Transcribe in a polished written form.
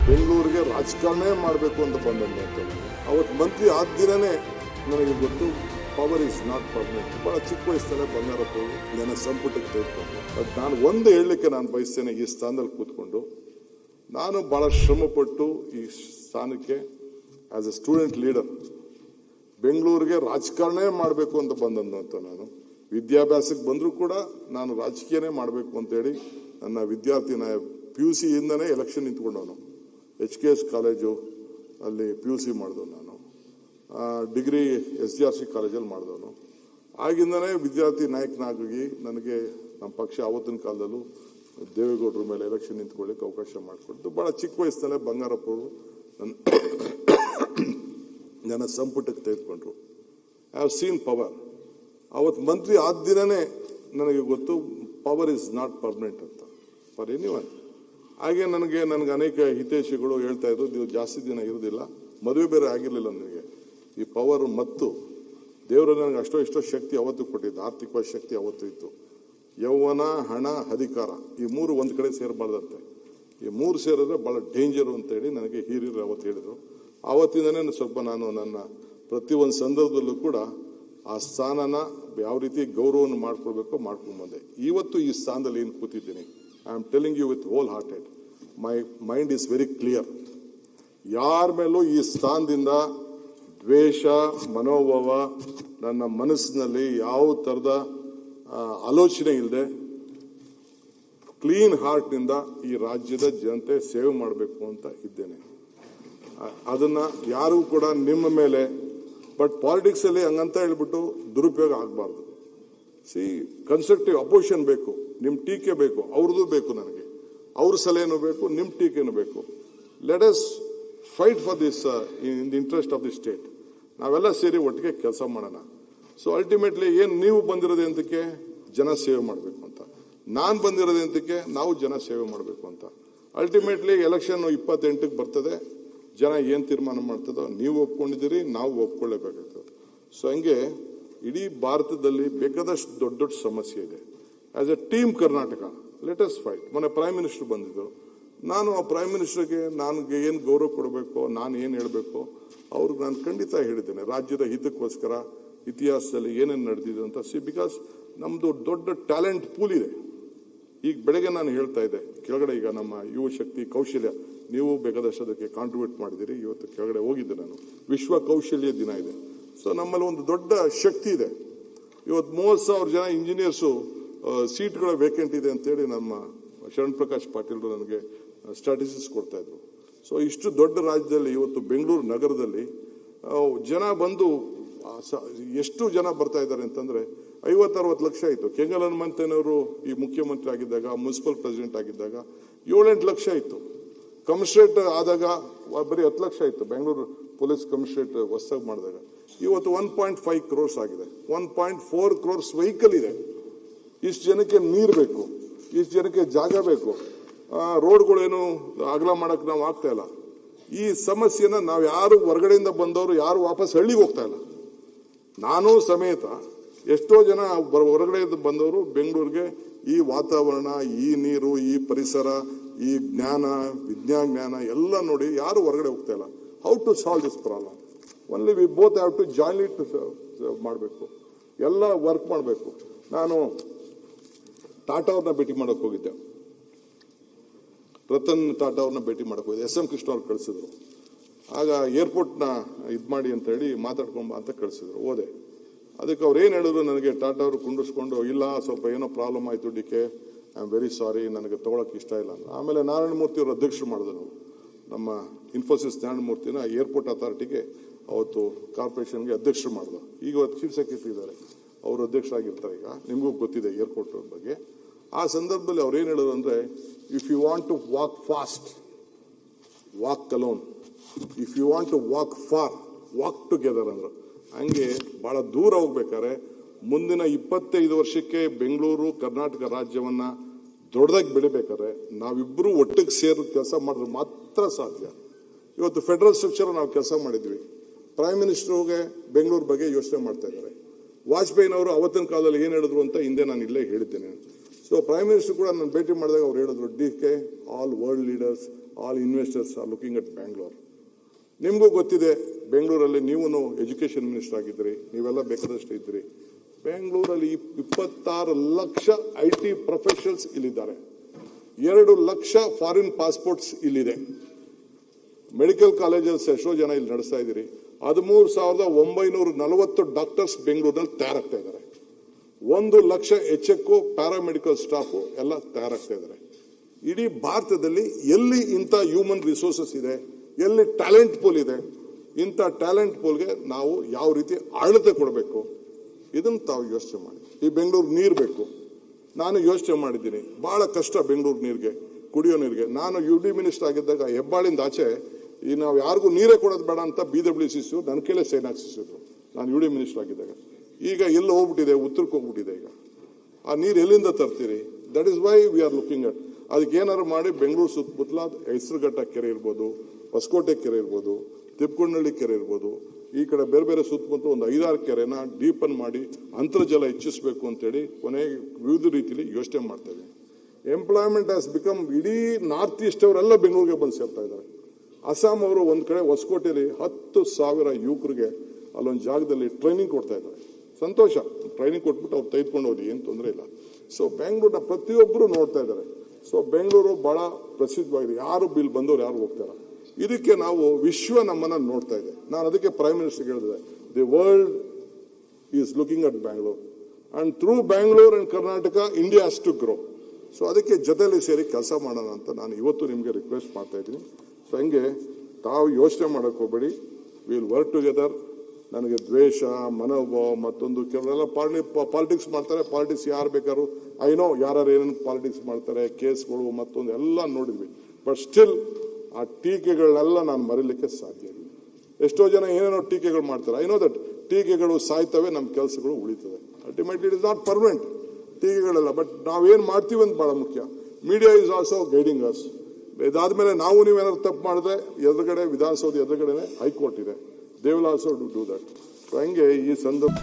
ಬೆಂಗಳೂರಿಗೆ ರಾಜಕಾರಣ ಮಾಡಬೇಕು ಅಂತ ಬಂದಂತೆ ಅವತ್ತು ಮಂತ್ರಿ ಆದ ದಿನನೇ ನನಗೆ ಗೊತ್ತು ಪವರ್ ಇಸ್ ನಾಟ್ ಪರ್ಮನೆಂಟ್. ಭಾಳ ಚಿಕ್ಕ ವಯಸ್ಸಲ್ಲೇ ಬಂಗಾರಪ್ಪ ನನ್ನ ಸಂಪುಟಕ್ಕೆ ತೆಗೆದುಕೊಂಡು. ಬಟ್ ನಾನು ಒಂದು ಹೇಳಲಿಕ್ಕೆ ನಾನು ಬಯಸ್ತೇನೆ, ಈ ಸ್ಥಾನದಲ್ಲಿ ಕೂತ್ಕೊಂಡು ನಾನು ಭಾಳ ಶ್ರಮಪಟ್ಟು ಈ ಸ್ಥಾನಕ್ಕೆ ಆಸ್ ಎ ಸ್ಟೂಡೆಂಟ್ ಲೀಡರ್ ಬೆಂಗಳೂರಿಗೆ ರಾಜಕಾರಣ ಮಾಡಬೇಕು ಅಂತ ಬಂದಂತ ನಾನು ವಿದ್ಯಾಭ್ಯಾಸಕ್ಕೆ ಬಂದರೂ ಕೂಡ ನಾನು ರಾಜಕೀಯನೇ ಮಾಡಬೇಕು ಅಂತೇಳಿ ನನ್ನ ವಿದ್ಯಾರ್ಥಿನ PUC ಇಂದನೇ ಎಲೆಕ್ಷನ್ ನಿಂತ್ಕೊಂಡವನು. HKS ಕಾಲೇಜು ಅಲ್ಲಿ PUC ಮಾಡಿದವನು ನಾನು. ಡಿಗ್ರಿ SGRC ಕಾಲೇಜಲ್ಲಿ ಮಾಡಿದವನು. ಆಗಿಂದನೇ ವಿದ್ಯಾರ್ಥಿ ನಾಯಕನಾಗಿ ನನಗೆ ನಮ್ಮ ಪಕ್ಷ ಆವತ್ತಿನ ಕಾಲದಲ್ಲೂ ದೇವೇಗೌಡರ ಮೇಲೆ ಎಲೆಕ್ಷನ್ ನಿಂತ್ಕೊಳ್ಳಿಕ್ಕೆ ಅವಕಾಶ ಮಾಡಿಕೊಡ್ತು. ಭಾಳ ಚಿಕ್ಕ ವಯಸ್ಸಲ್ಲೇ ಬಂಗಾರಪ್ಪ ಅವರು ನನ್ನ ಸಂಪುಟಕ್ಕೆ ತೆಗೆದುಕೊಂಡ್ರು. I have seen power. ಅವತ್ತು ಮಂತ್ರಿ ಆದ ದಿನನೇ ನನಗೆ ಗೊತ್ತು ಪವರ್ ಇಸ್ ನಾಟ್ ಪರ್ಮನೆಂಟ್ ಅಂತ ಫಾರ್ ಎನಿವನ್. ಹಾಗೆ ನನಗೆ ಅನೇಕ ಹಿತೈಷಿಗಳು ಹೇಳ್ತಾ ಇದ್ರು, ನೀವು ಜಾಸ್ತಿ ದಿನ ಇರೋದಿಲ್ಲ, ಮದುವೆ ಬೇರೆ ಆಗಿರಲಿಲ್ಲ ನನಗೆ. ಈ ಪವರ್ ಮತ್ತು ದೇವರು ನನಗೆ ಅಷ್ಟೋ ಶಕ್ತಿ ಅವತ್ತು ಕೊಟ್ಟಿದ್ದು, ಆರ್ಥಿಕ ಶಕ್ತಿ ಅವತ್ತು ಇತ್ತು. ಯೌವನ, ಹಣ, ಅಧಿಕಾರ ಈ ಮೂರು ಒಂದು ಕಡೆ ಸೇರಬಾರ್ದಂತೆ. ಈ ಮೂರು ಸೇರಿದ್ರೆ ಭಾಳ ಡೇಂಜರು ಅಂತೇಳಿ ನನಗೆ ಹಿರಿಯರು ಅವತ್ತು ಹೇಳಿದರು. ಆವತ್ತಿಂದನೇ ಸ್ವಲ್ಪ ನಾನು ನನ್ನ ಪ್ರತಿಯೊಂದು ಸಂದರ್ಭದಲ್ಲೂ ಕೂಡ ಆ ಸ್ಥಾನನ ಯಾವ ರೀತಿ ಗೌರವವನ್ನು ಮಾಡ್ಕೊಳ್ಬೇಕೋ ಮಾಡ್ಕೊಂಡ್ಬಂದೆ. ಇವತ್ತು ಈ ಸ್ಥಾನದಲ್ಲಿ ಏನು ಕೂತಿದ್ದೀನಿ, I am telling you with whole hearted, my mind is very clear. ಯಾರ ಮೇಲೂ ಈ ಸ್ಥಾನದಿಂದ ದ್ವೇಷ ಮನೋಭಾವ ನನ್ನ ಮನಸ್ಸಿನಲ್ಲಿ ಯಾವ ಥರದ ಆಲೋಚನೆ ಇಲ್ಲದೆ ಕ್ಲೀನ್ ಹಾರ್ಟ್ನಿಂದ ಈ ರಾಜ್ಯದ ಜನತೆ ಸೇವೆ ಮಾಡಬೇಕು ಅಂತ ಇದ್ದೇನೆ. ಅದನ್ನ ಯಾರೂ ಕೂಡ ನಿಮ್ಮ ಮೇಲೆ, ಬಟ್ ಪಾಲಿಟಿಕ್ಸ್ ಅಲ್ಲಿ ಹಂಗಂತ ಹೇಳ್ಬಿಟ್ಟು ದುರುಪಯೋಗ ಆಗಬಾರ್ದು. ಕನ್ಸ್ಟ್ರಕ್ಟಿವ್ ಅಪೋಸಿಷನ್ ಬೇಕು, ನಿಮ್ಮ ಟೀಕೆ ಬೇಕು, ಅವ್ರದ್ದು ಬೇಕು, ನನಗೆ ಅವ್ರ ಸಲಹೆನೂ ಬೇಕು, ನಿಮ್ಮ ಟೀಕೆನೂ ಬೇಕು. Let us fight for this in the interest of the state. ನಾವೆಲ್ಲ ಸೇರಿ ಒಟ್ಟಿಗೆ ಕೆಲಸ ಮಾಡೋಣ. ಸೊ ಅಲ್ಟಿಮೇಟ್ಲಿ ಏನು ನೀವು ಬಂದಿರೋದು ಅಂತಕ್ಕೆ ಜನ ಸೇವೆ ಮಾಡಬೇಕು ಅಂತ, ನಾನು ಬಂದಿರೋದು ಅಂತಕ್ಕೆ ನಾವು ಜನ ಸೇವೆ ಮಾಡಬೇಕು ಅಂತ. ಅಲ್ಟಿಮೇಟ್ಲಿ ಎಲೆಕ್ಷನ್ 28ಕ್ಕೆ ಬರ್ತದೆ. ಜನ ಏನು ತೀರ್ಮಾನ ಮಾಡ್ತದೋ ನೀವು ಒಪ್ಕೊಂಡಿದ್ದೀರಿ, ನಾವು ಒಪ್ಕೊಳ್ಳೇಬೇಕಾಗ್ತದೆ. ಸೊ ಹಂಗೆ ಇಡೀ ಭಾರತದಲ್ಲಿ ಬೇಕಾದಷ್ಟು ದೊಡ್ಡ ಸಮಸ್ಯೆ ಇದೆ. As A team Karnataka let us fight. ಮೊನ್ನೆ ಪ್ರೈಮ್ ಮಿನಿಸ್ಟರ್ ಬಂದಿದ್ದು, ನಾನು ಆ ಪ್ರೈಮ್ ಮಿನಿಸ್ಟರ್ಗೆ ನನಗೆ ಏನು ಗೌರವ ಕೊಡಬೇಕು, ನಾನು ಏನು ಹೇಳಬೇಕು ಅವ್ರಿಗೆ ನಾನು ಖಂಡಿತ ಹೇಳಿದ್ದೇನೆ. ರಾಜ್ಯದ ಹಿತಕ್ಕೋಸ್ಕರ ಇತಿಹಾಸದಲ್ಲಿ ಏನೇನು ನಡೆದಿದೆ ಅಂತ. ಬಿಕಾಸ್ ನಮ್ಮದು ದೊಡ್ಡ ಟ್ಯಾಲೆಂಟ್ ಪೂಲ್ ಇದೆ. ಈಗ ಬೆಳಗ್ಗೆ ನಾನು ಹೇಳ್ತಾ ಇದ್ದೆ, ಕೆಳಗಡೆ ಈಗ ನಮ್ಮ ಯುವ ಶಕ್ತಿ ಕೌಶಲ್ಯ ನೀವು ಬೇಕಾದಷ್ಟು ಅದಕ್ಕೆ ಕಾಂಟ್ರಿಬ್ಯೂಟ್ ಮಾಡಿದಿರಿ. ಇವತ್ತು ಕೆಳಗಡೆ ಹೋಗಿದ್ದೆ ನಾನು, ವಿಶ್ವ ಕೌಶಲ್ಯ ದಿನ ಇದೆ. ಸೊ ನಮ್ಮಲ್ಲಿ ಒಂದು ದೊಡ್ಡ ಶಕ್ತಿ ಇದೆ. ಇವತ್ತು 30,000 ಜನ ಇಂಜಿನಿಯರ್ಸು ಸೀಟ್ಗಳ ವೇಕೆಂಟ್ ಇದೆ ಅಂತೇಳಿ ನಮ್ಮ ಶರಣ್ ಪ್ರಕಾಶ್ ಪಾಟೀಲ್ ನನಗೆ ಸ್ಟ್ಯಾಟಿಸ್ಟಿಕ್ಸ್ ಕೊಡ್ತಾ ಇದ್ರು. ಸೊ ಇಷ್ಟು ದೊಡ್ಡ ರಾಜ್ಯದಲ್ಲಿ ಇವತ್ತು ಬೆಂಗಳೂರು ನಗರದಲ್ಲಿ ಜನ ಬಂದು ಎಷ್ಟು ಜನ ಬರ್ತಾ ಇದ್ದಾರೆ ಅಂತಂದ್ರೆ 50-60 ಲಕ್ಷ ಇತ್ತು. ಕೆಂಗಲ್ ಹನುಮಂತನವರು ಈ ಮುಖ್ಯಮಂತ್ರಿ ಆಗಿದ್ದಾಗ, ಮುನ್ಸಿಪಲ್ ಪ್ರೆಸಿಡೆಂಟ್ ಆಗಿದ್ದಾಗ 7-8 ಲಕ್ಷ ಇತ್ತು. ಕಮಿಷನರೇಟ್ ಆದಾಗ ಬರೀ 10 ಲಕ್ಷ ಇತ್ತು. ಬೆಂಗಳೂರು ಪೊಲೀಸ್ ಕಮಿಷನರೇಟ್ ಹೊಸದಾಗಿ ಮಾಡಿದಾಗ ಇವತ್ತು 1.5 crores ಆಗಿದೆ. 1.4 crores ವೆಹಿಕಲ್ ಇದೆ. ಇಷ್ಟು ಜನಕ್ಕೆ ನೀರು ಬೇಕು, ಇಷ್ಟು ಜನಕ್ಕೆ ಜಾಗ ಬೇಕು. ರೋಡ್ಗಳೇನು ಅಗಲ ಮಾಡಕ್ ನಾವು ಆಗ್ತಾ ಇಲ್ಲ. ಈ ಸಮಸ್ಯೆನ ನಾವು ಯಾರು ಹೊರಗಡೆಯಿಂದ ಬಂದವರು ಯಾರು ವಾಪಸ್ ಹಳ್ಳಿಗೆ ಹೋಗ್ತಾ ಇಲ್ಲ. ನಾನು ಸಮೇತ ಎಷ್ಟೋ ಜನ ಹೊರಗಡೆಯಿಂದ ಬಂದವರು ಬೆಂಗಳೂರಿಗೆ ಈ ವಾತಾವರಣ, ಈ ನೀರು, ಈ ಪರಿಸರ, ಈ ಜ್ಞಾನ, ವಿಜ್ಞಾನ ಎಲ್ಲ ನೋಡಿ ಯಾರು ಹೊರಗಡೆ ಹೋಗ್ತಾ ಇಲ್ಲ. How to solve this problem? Only we both have to join it ಮಾಡಬೇಕು, ಎಲ್ಲ ವರ್ಕ್ ಮಾಡಬೇಕು. ನಾನು ಟಾಟಾ ಅವ್ರನ್ನ ಭೇಟಿ ಮಾಡಕ್ ಹೋಗಿದ್ದೆ, ರತನ್ ಟಾಟಾ ಅವ್ರನ್ನ ಭೇಟಿ ಮಾಡಕ್ ಹೋಗಿದ್ದೆ. SM ಕೃಷ್ಣ ಅವ್ರು ಕಳಿಸಿದ್ರು. ಆಗ ಏರ್ಪೋರ್ಟ್ನ ಇದು ಮಾಡಿ ಅಂತ ಹೇಳಿ ಮಾತಾಡ್ಕೊಂಬ ಅಂತ ಕಳಿಸಿದ್ರು. ಹೋದೆ. ಅದಕ್ಕೆ ಅವ್ರು ಏನು ಹೇಳಿದ್ರು, ನನಗೆ ಟಾಟಾ ಅವರು ಕುಂಡಿಸ್ಕೊಂಡು, ಇಲ್ಲ ಸ್ವಲ್ಪ ಏನೋ ಪ್ರಾಬ್ಲಮ್ ಆಯಿತು DK, I am very sorry, ನನಗೆ ತೊಗೊಳಕ್ಕೆ ಇಷ್ಟ ಇಲ್ಲ. ಆಮೇಲೆ ನಾರಾಯಣ ಮೂರ್ತಿ ಅವರು ಅಧ್ಯಕ್ಷರು ಮಾಡಿದ್ರು. ನಮ್ಮ ಇನ್ಫೋಸಿಸ್ ನಾರಾಯಣ ಮೂರ್ತಿನ ಏರ್ಪೋರ್ಟ್ ಅಥಾರಿಟಿಗೆ ಅವತ್ತು ಕಾರ್ಪೊರೇಷನ್ಗೆ ಅಧ್ಯಕ್ಷರು ಮಾಡಿದ್ರು. ಈಗ ಅವತ್ತು ಚೀಫ್ ಸೆಕ್ರೆಟರಿ ಇದ್ದಾರೆ, ಅವರು ಅಧ್ಯಕ್ಷರಾಗಿರ್ತಾರೆ. ಈಗ ನಿಮಗೂ ಗೊತ್ತಿದೆ ಏರ್ಪೋರ್ಟ್ ಬಗ್ಗೆ. ಆ ಸಂದರ್ಭದಲ್ಲಿ ಅವ್ರು ಏನು ಹೇಳಿದ್ರು ಅಂದರೆ, if you want to walk fast, walk alone. If you want to walk far, walk together ಅಂದರು. ಹಂಗೆ ಬಹಳ ದೂರ ಹೋಗ್ಬೇಕಾದ್ರೆ ಮುಂದಿನ 25 ವರ್ಷಕ್ಕೆ ಬೆಂಗಳೂರು ಕರ್ನಾಟಕ ರಾಜ್ಯವನ್ನ ದೊಡ್ಡದಾಗಿ ಬೆಳಿಬೇಕಾದ್ರೆ ನಾವಿಬ್ಬರು ಒಟ್ಟಿಗೆ ಸೇರಿ ಕೆಲಸ ಮಾಡಿದ್ರೆ ಮಾತ್ರ ಸಾಧ್ಯ. ಇವತ್ತು ಫೆಡರಲ್ ಸ್ಟ್ರಕ್ಚರ್ ನಾವು ಕೆಲಸ ಮಾಡಿದ್ವಿ. ಪ್ರೈಮ್ ಮಿನಿಸ್ಟರ್ಗೆ ಬೆಂಗಳೂರು ಬಗ್ಗೆ ಯೋಚನೆ ಮಾಡ್ತಾ ಇದ್ದಾರೆ. ವಾಜಪೇಯಿನವರು ಅವತ್ತಿನ ಕಾಲದಲ್ಲಿ ಏನು ಹೇಳಿದ್ರು ಅಂತ ಹಿಂದೆ ನಾನು ಇಲ್ಲೇ ಹೇಳಿದ್ದೇನೆ. ಸೊ ಪ್ರೈಮ್ ಮಿನಿಸ್ಟರ್ ಕೂಡ ನಾನು ಭೇಟಿ ಮಾಡಿದಾಗ ಅವ್ರು ಹೇಳಿದ್ರು, DK, all world leaders, all investors R looking at Bangalore. ನಿಮಗೂ ಗೊತ್ತಿದೆ, ಬೆಂಗಳೂರಲ್ಲಿ ನೀವು ಎಜುಕೇಷನ್ ಮಿನಿಸ್ಟರ್ ಆಗಿದ್ರಿ, ನೀವೆಲ್ಲ ಬೇಕಾದಷ್ಟು ಇದ್ರಿ. ಬೆಂಗಳೂರಲ್ಲಿ 26 ಲಕ್ಷ IT ಪ್ರೊಫೆಷನಲ್ಸ್ ಇಲ್ಲಿದ್ದಾರೆ. 2 ಲಕ್ಷ ಫಾರಿನ್ ಪಾಸ್ಪೋರ್ಟ್ಸ್ ಇಲ್ಲಿದೆ. ಮೆಡಿಕಲ್ ಕಾಲೇಜಲ್ಲಿ ಎಷ್ಟೋ ಜನ ಇಲ್ಲಿ ನಡೆಸ್ತಾ ಇದ್ದೀರಿ. 13,940 ಡಾಕ್ಟರ್ಸ್ ಬೆಂಗಳೂರಿನಲ್ಲಿ ತಯಾರಾಗ್ತಾ ಇದ್ದಾರೆ. 1 ಲಕ್ಷ HCO ಪ್ಯಾರಾಮೆಡಿಕಲ್ ಸ್ಟಾಫು ಎಲ್ಲ ತಯಾರಾಗ್ತಾ ಇದ್ದಾರೆ. ಇಡೀ ಭಾರತದಲ್ಲಿ ಎಲ್ಲಿ ಇಂಥ ಹ್ಯೂಮನ್ ರಿಸೋರ್ಸಸ್ ಇದೆ, ಎಲ್ಲಿ ಟ್ಯಾಲೆಂಟ್ ಪೂಲ್ ಇದೆ, ಇಂಥ ಟ್ಯಾಲೆಂಟ್ ಪೂಲ್ಗೆ ನಾವು ಯಾವ ರೀತಿ ಆಡಳಿತ ಕೊಡಬೇಕು ಇದನ್ನು ತಾವು ಯೋಚನೆ ಮಾಡಿ. ಈ ಬೆಂಗಳೂರು ನೀರು ಬೇಕು. ನಾನು ಯೋಚನೆ ಮಾಡಿದ್ದೀನಿ, ಬಹಳ ಕಷ್ಟ ಬೆಂಗಳೂರು ನೀರಿಗೆ, ಕುಡಿಯೋ ನೀರಿಗೆ. ನಾನು UD ಮಿನಿಸ್ಟರ್ ಆಗಿದ್ದಾಗ ಹೆಬ್ಬಾಳಿಂದ ಆಚೆ ನಾವು ಯಾರಿಗೂ ನೀರೇ ಕೊಡೋದು ಬೇಡ ಅಂತ BWCC ನನ್ನ ಕೇಳೇ ಸೈನ್ ಹಾಕ್ಸಿದ್ರು, ನಾನು UD ಮಿನಿಸ್ಟರ್ ಆಗಿದ್ದಾಗ. ಈಗ ಎಲ್ಲಿ ಹೋಗ್ಬಿಟ್ಟಿದೆ, ಉತ್ತರಕ್ಕೆ ಹೋಗ್ಬಿಟ್ಟಿದೆ. ಈಗ ಆ ನೀರು ಎಲ್ಲಿಂದ ತರ್ತೀರಿ? That is why we are looking at. ಅದಕ್ಕೆ ಏನಾದ್ರು ಮಾಡಿ ಬೆಂಗಳೂರು ಸುತ್ತಮುತ್ತಲ ಹೆಸರುಘಟ್ಟ ಕೆರೆ ಇರ್ಬೋದು, ಹೊಸಕೋಟೆ ಕೆರೆ ಇರ್ಬೋದು, ತಿಪ್ಪಕೊಂಡಳ್ಳಿ ಕೆರೆ ಇರ್ಬೋದು, ಈ ಕಡೆ ಬೇರೆ ಬೇರೆ ಸುತ್ತಮುತ್ತಲು ಒಂದು 5-6 ಕೆರೆನ ಡೀಪನ್ ಮಾಡಿ ಅಂತರ್ಜಲ ಹೆಚ್ಚಿಸಬೇಕು ಅಂತೇಳಿ ಕೊನೆಗೆ ವಿವಿಧ ರೀತಿಯಲ್ಲಿ ಯೋಚನೆ ಮಾಡ್ತಾ ಇದ್ದೀವಿ. ಎಂಪ್ಲಾಯ್ಮೆಂಟ್ ಹ್ಯಾಸ್ ಬಿಕಮ್, ಇಡೀ ನಾರ್ತ್ ಈಸ್ಟ್ ಅವರೆಲ್ಲ ಬೆಂಗಳೂರಿಗೆ ಬಂದು ಸೇರ್ತಾ ಇದ್ದಾರೆ. ಅಸ್ಸಾಂ ಅವರು ಒಂದು ಕಡೆ ಹೊಸಕೋಟೆಯಲ್ಲಿ 10,000 ಯುವಕರಿಗೆ ಅಲ್ಲೊಂದು ಜಾಗದಲ್ಲಿ ಟ್ರೈನಿಂಗ್ ಕೊಡ್ತಾ ಇದ್ದಾರೆ. ಸಂತೋಷ, ಟ್ರೈನಿಂಗ್ ಕೊಟ್ಬಿಟ್ಟು ಅವ್ರು ತೆಗೆದುಕೊಂಡು ಹೋಗಿ, ಏನು ತೊಂದರೆ ಇಲ್ಲ. ಸೊ ಬೆಂಗಳೂರಿನ ಪ್ರತಿಯೊಬ್ಬರು ನೋಡ್ತಾ ಇದ್ದಾರೆ. ಸೊ ಬೆಂಗಳೂರು ಬಹಳ ಪ್ರಸಿದ್ಧವಾಗಿದೆ. ಯಾರು ಬಿಲ್ ಬಂದವರು ಯಾರು ಹೋಗ್ತಾರೆ. ಇದಕ್ಕೆ ನಾವು ವಿಶ್ವ ನಮ್ಮನ್ನ ನೋಡ್ತಾ ಇದೆ. ನಾನು ಅದಕ್ಕೆ ಪ್ರೈಮ್ ಮಿನಿಸ್ಟರ್ ಹೇಳಿದೆ, the world is looking at Bangalore and through Bangalore and Karnataka India has to grow. So ಅದಕ್ಕೆ ಜೊತೆಯಲ್ಲಿ ಸೇರಿ ಕೆಲಸ ಮಾಡೋಣ ಅಂತ ನಾನು ಇವತ್ತು ನಿಮಗೆ ರಿಕ್ವೆಸ್ಟ್ ಮಾಡ್ತಾ ಇದ್ದೀನಿ. ಸೊ ಹಂಗೆ ತಾವು ಯೋಚನೆ ಮಾಡೋಕೆ ಹೋಗಬೇಡಿ, ವಿಲ್ ವರ್ಕ್ ಟುಗೆದರ್. ನನಗೆ ದ್ವೇಷ, ಮನೋಭಾವ, ಮತ್ತೊಂದು ಕೆಲವರೆಲ್ಲ ಪಾಲಿಟಿಕ್ಸ್ ಮಾಡ್ತಾರೆ. ಪಾಲಿಟಿಕ್ಸ್ ಯಾರು ಬೇಕಾದ್ರು ಐನೋ ಯಾರು ಏನೇನು ಪಾಲಿಟಿಕ್ಸ್ ಮಾಡ್ತಾರೆ, ಕೇಸ್ಗಳು ಮತ್ತೊಂದು ಎಲ್ಲ ನೋಡಿದ್ವಿ. ಬಟ್ ಸ್ಟಿಲ್ ಆ ಟೀಕೆಗಳನ್ನೆಲ್ಲ ನಾನು ಮರೀಲಿಕ್ಕೆ ಸಾಧ್ಯ ಇಲ್ಲ. ಎಷ್ಟೋ ಜನ ಏನೇನೋ ಟೀಕೆಗಳು ಮಾಡ್ತಾರೆ. ಐ ನೋ ದಟ್ ಟೀಕೆಗಳು ಸಾಯ್ತವೆ, ನಮ್ಮ ಕೆಲಸಗಳು ಉಳಿತವೆ. Ultimately it is not permanent ಟೀಕೆಗಳೆಲ್ಲ. ಬಟ್ ನಾವೇನು ಮಾಡ್ತೀವಿ ಅಂತ ಬಹಳ ಮುಖ್ಯ. Media is also guiding us. ಇದಾದ್ಮೇಲೆ ನಾವು ನೀವೇನಾದ್ರು ತಪ್ಪು ಮಾಡಿದ್ರೆ ಎದುರುಗಡೆ ವಿಧಾನಸೌಧ ಎದುರುಗಡೆನೆ ಹೈಕೋರ್ಟ್ ಇದೆ. They will also do that. ಹಂಗೆ ಈ ಸಂದರ್ಭ